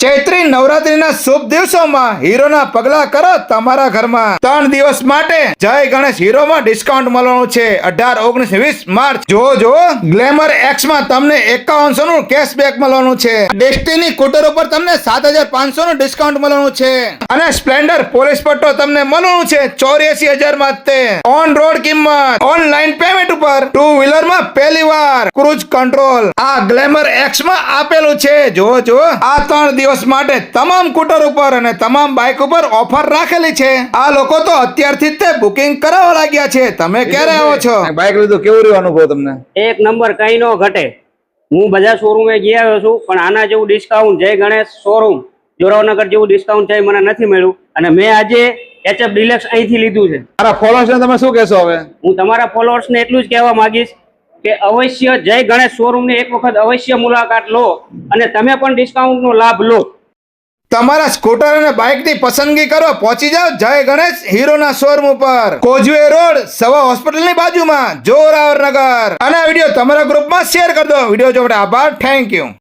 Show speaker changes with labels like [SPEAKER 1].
[SPEAKER 1] ચૈત્રી નવરાત્રીના શુભ દિવસોમાં હીરોના પગલા કરો તમારા ઘરમાં 3 દિવસ માટે જય ગણેશ હીરોમાં ડિસ્કાઉન્ટ મળવાનું છે 18, 19, 20 માર્ચ. જો ગ્લેમર એક્સ માં તમને 5100 નું કેશબેક મળવાનું છે. ડેસ્ટિની સ્કૂટર ઉપર તમને 7500 નું ડિસ્કાઉન્ટ મળવાનું છે અને સ્પ્લેન્ડર પોલીસ પટ્ટો તમને મળવાનું છે 84000 માં. તે ઓન રોડ કિંમત ઓનલાઈન પેમેન્ટ ઉપર 2 વ્હીલર માં પહેલી વાર ક્રૂઝ કંટ્રોલ આ ગ્લેમર એક્સ માં આપેલું છે. જો આ 3 દિવસ માટે તમામ સ્કૂટર ઉપર અને તમામ બાઇક ઉપર ઓફર રાખેલી છે. આ લોકો તો અત્યારથી જ તે બુકિંગ કરાવવા લાગ્યા છે. તમે ક્યારે આવો છો?
[SPEAKER 2] બાઇક લીધું કેવું રહ્યું અનુભવ તમને?
[SPEAKER 3] એક નંબર, કઈ નો ઘટે. હું બધા શોરૂમે ગયા આવ્યો છું, પણ આના જેવું ડિસ્કાઉન્ટ જય ગણેશ શોરૂમ જોરાવનગર જેવું ડિસ્કાઉન્ટ છે મને નથી મળ્યું. અને મેં આજે HF ડિલક્સ અહીંથી લીધું છે.
[SPEAKER 2] મારા ફોલોઅર્સ ને તમે શું કહેશો? હવે
[SPEAKER 3] હું તમારા ફોલોઅર્સ ને એટલું જ કહેવા માંગીશ કે અવશ્ય જય ગણેશ શોરૂમ ની એક વખત અવશ્ય મુલાકાત લો અને તમે પણ ડિસ્કાઉન્ટ નો લાભ લો.
[SPEAKER 1] તમારા સ્કૂટર અને બાઇક ની પસંદગી કરો. પહોંચી જાઓ જય ગણેશ હીરોના શોરૂમ ઉપર, કોઝવે રોડ, સવા હોસ્પિટલ ની બાજુમાં, જોરાવરનગર. અને આ વિડીયો તમારા ગ્રુપમાં શેર કરી દો. વિડીયો જોવા માટે આભાર. Thank you.